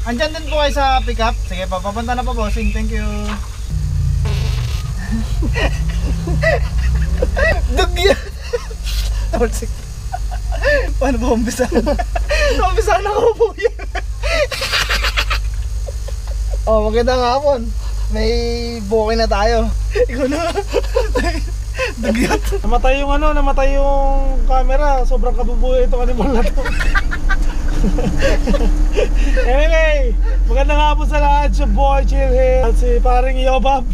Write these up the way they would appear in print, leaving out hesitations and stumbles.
Andyan din po kayo sa pick-up. Sige, papunta na po, bossing. Thank you. Dugyan! Paano ba umpisahan? Umpisahan ako po yan. Oh, magandang hapon. May booking na tayo. Ikaw na. Dugyot. Namatay yung camera. Sobrang kabubuhay itong animal na to. Anyway, magandang hapon sa lahat. Si Boy Chill here at si paring Yobab.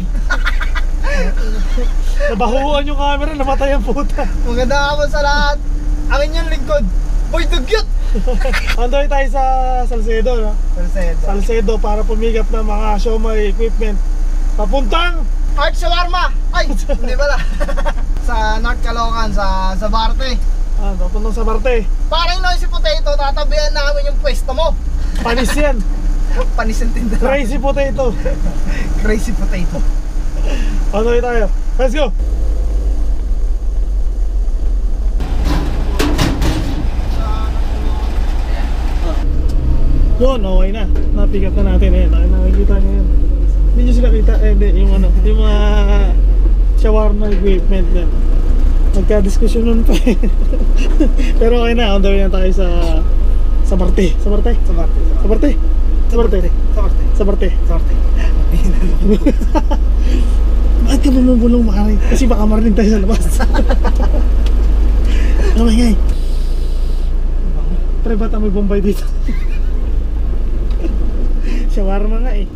Nabahuan yung camera, namatay ang puta. Magandang hapon sa lahat. Ang inyong lingkod, Boy Dugyot. Andoy tayo sa Salcedo, no? Salcedo para pumigap ng mga siomay equipment papuntang Art Shawarma. Ay, hindi pala. Sa North Caloocan, sa Barte. Papuntang sa Barte. Parang Noisy Potato, tatabihan namin yung pwesto mo. Panis yan. Panis yung tindahan. Crazy Potato. Crazy Potato. Andoy tayo. Let's go. Yun, okay na. Napick up na natin eh. Nakikita nyo yun. Hindi nyo sila kita. Hindi, yung mga shawarma equipment na. Nagka-diskusyon nun pa eh. Pero okay na. On the way na tayo sa Barte. Sa Barte? Sa Barte. Sa Barte? Sa Barte? Sa Barte. Sa Barte. Sa Barte. Bakit ka bumubulong makari? Kasi baka marinig tayo sa labas. Oh my God. Pre, ba't may Bombay dito? Shawarma nga eh.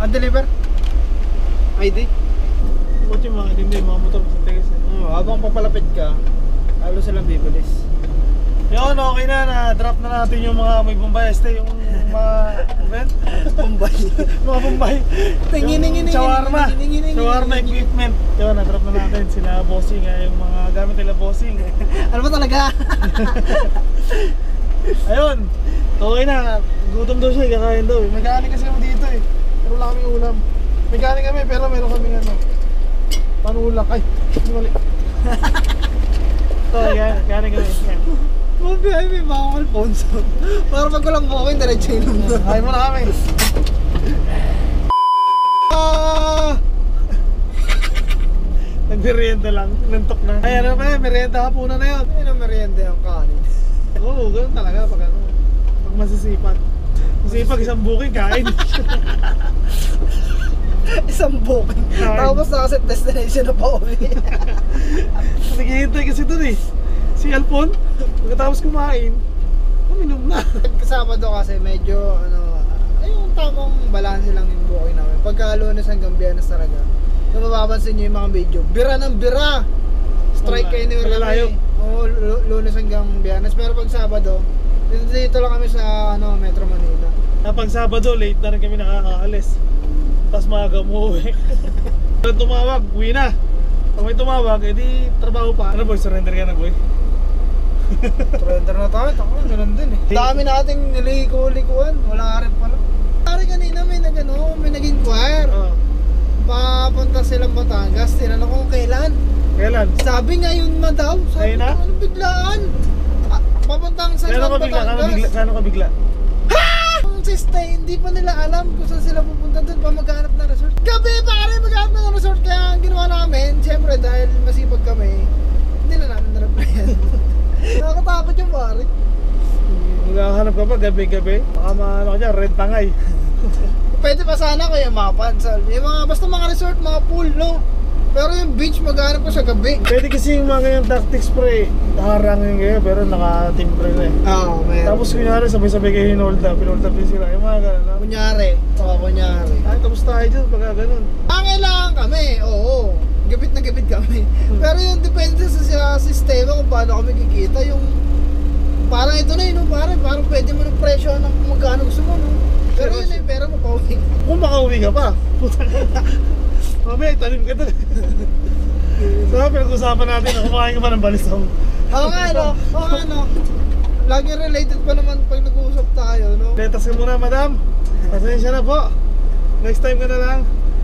Deliver? ID? Ba't yung mga hindi, mga motor sa tegas eh. Habang papalapit ka, lalo silang bibilis. Yun, okay na, na-drop na natin yung mga may Bombay este, yung mga event. Bombay. Mga Bombay. Tingin. Shawarma equipment. Yun, na-drop na natin sila bossing, yung mga gamit nila bossing. Ano ba talaga? Ayun, okay na. Gutom daw siya, kakain daw. May kanin kasi kami dito eh. Pero wala kaming ulam. May kanin kami, pero meron kaming panulak. Ay, hindi mali. Ito, kanin kami. Mabihay, may mga Alfonso. Para pag walang booking, diretso yun. Ay mo na kami. Nagmerienda lang, nantok na. Ay ano pa merienda hapunan na yun. Ayun ang merienda yung kanin. Oo, ganun talaga pag pag masisipag. Masipag isang booking, kain. Isang booking. Tapos nakaset destination na pa uwi. Naghihintay kasi dun eh. Si Alpon, pagkatapos kumain, uminom na. Sabado kasi medyo yung tamang balanse lang yung booking namin. Pagka Lunes hanggang Biyernes talaga. Kung mapapansin nyo yung mga video, bira ng bira. Strike kayo ni Malalayo. Oo, Lunes hanggang Biyernes. Pero pag Sabado, dito lang kami sa Metro Manila. Kapag Sabado, late na rin kami nakakaalis. Tapos maaga umuwi. Kung tumawag, uwi na. Pag may tumawag, edi trabaho pa. Ano boy, surrender ka na boy? Surrender na tayo, tako, ganun din eh. Dami nating niliko-likuan, wala rin pala. Pare kanina may nag-inquire. Papunta silang Batangas, tinanong ko kailan. Kailan? Sabi ngayon na daw. Sabi na? Ano biglaan? Papuntang sa Batangas. Kano ka bigla? Ha! Si Stay, hindi pa nila alam kung saan sila pupunta doon pa maghanap ng resort. Gabi pare, maghanap ng resort. Kaya ang ginawa namin, siyempre dahil masipag kami, hindi na namin na-replyan. Nakakatakot yung pare. Maghahanap ka pa gabi-gabi? Baka maano ka dyan, rent tangay. Pwede pa sana ko yung mga pansal. Yung mga, basta mga resort, mga pool, no? Pero yung beach, maghanap ko sa gabi. Pwede kasi yung mga ganyang tactics pre, nakarangin kayo pero naka-timbre na eh. Oo, meron. Tapos kunyari sabay-sabay kayo hinhold up din sila. Yung mga gano'n. Kunyari, kunyari. Ay, tapos tayo dyan pagka gano'n. Kailangan kami, oo. Gabit na gabit kami. Pero yung depende sa sistema kung paano kami kikita. Yung parang ito na yun, no? Parang pwede mo ng presyo ng kung magkano gusto mo, no? Pero yun na yung pera mo pauwi. Kung makauwi ka pa, puta ka. Mamaya, tanim ka doon. So, pinag-usapan natin na kumakain ka pa ng balisong. Oo nga, no? Lagi related pa naman pag nag-uusap tayo, no? Letas ka muna, madam. Pasensya na po. Next time ka na lang.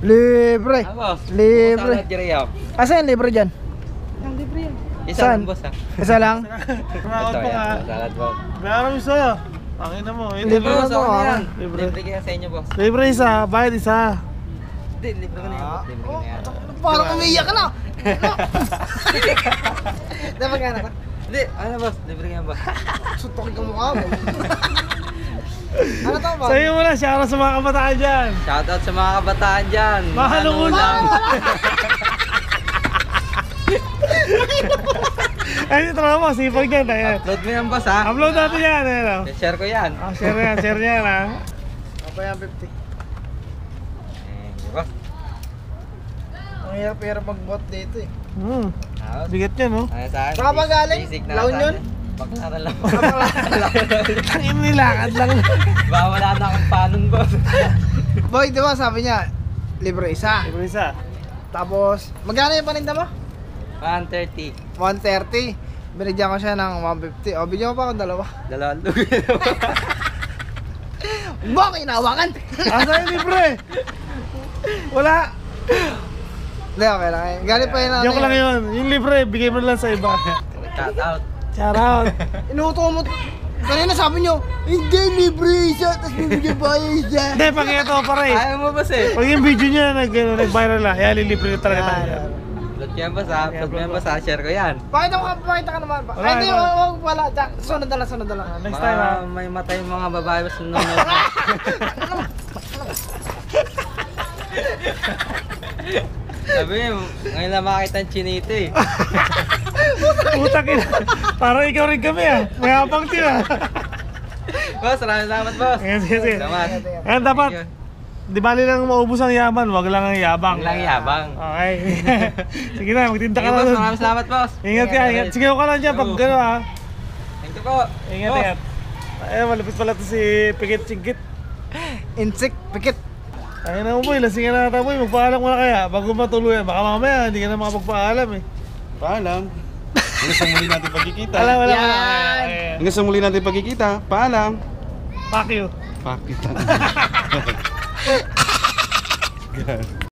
Libre. Ah, boss. Libre. Salad Giriyaw. Asan yung libre dyan? Isa Saan? lang, boss ah. Isa lang? Round Ito, pa nga. yan. Salad, boss. Meron isa. Pakina mo. Libre Boss, na to, okay na ah. yan. Libre. Libre kaya sa inyo, boss. Libre isa, bayad isa. Hindi, libre ko na yan, boss. Libre ko na yan. Parang umiiyak ka na. Dapat ka na. Hindi, ano, boss? Libre ko yan, boss. Sutokin ka mukha mo. Ano to ba? Sa'yo mo na, shoutout sa mga kabataan dyan. Shoutout sa mga kabataan dyan. Mahalong ulam. Ay, ito na mo, sipag dyan. Ayan. Upload mo yan, boss, ha? Upload natin yan. Ayan, oh. Share ko yan. Share yan, ha. Apa yan, 50? Boss. Ang hirap-hirap mag-bot dito eh. Bigat yan, oh. Ano sa akin? Saan ka ba galing? Basic na Laon sa yun? akin. Baklaran lang. Tangin nilakad lang. Baka wala na akong panon, boss. Boy, di ba sabi niya, libre isa. Libre isa. Tapos, magkano yung paninda mo? 130. 130. Binigyan ko siya ng 150. O, bigyan ko pa akong dalawa. Dalawang lugi. Bok, inawakan! Asa yung libre? Wala. Hindi, okay lang. Galing pa yun natin. Joke lang yun. Yung libre, bigay mo lang sa iba. Shout out. Shoutout. Inuto mo. Kanina sabi niyo, hindi libre isa, tapos bibigyan pa kayo isa. Hindi, pag ito pare. Ayaw mo, boss, eh. Pag yung video niya nag-viral na, kaya lilibre talaga tayo. Upload ko yan, boss, ha? Upload mo yan, boss, ha? Share ko yan. Pakita ka naman. Wala, Ay, hindi, wala. wag pala. Sunod na lang. Next time, ha. Baka may matay yung mga babae, boss, nanonood na. Sabi niya, ngayon lang makita ang chinito, eh. Putak ina. Parang ikaw rin kami, ah. May habang din, ah. Boss, maraming salamat, boss. Sige. Salamat. Ayan, dapat. Thank you. Di bali lang maubos ang yaman, wag lang ang yabang. Ang lang yabang. Okay. Sige na, magtinda Sige, ka na boss, doon. maraming salamat, boss. Ingat yan, ingat. Sigaw ka lang dyan pag gano'n, ha. Thank you po. Ingat, Boss. ingat. Ay, malapit pala to si Pikit Chingkit. Insik, pikit. Ay na mo boy, lasingan na natin boy, magpaalam mo na kaya bago matuluyan. Baka mamaya hindi ka na makapagpaalam eh. Paalam. Hanggang sa muli natin pagkikita. Wala. Yan. Hanggang sa muli natin pagkikita. Paalam. Fuck you. Pakita.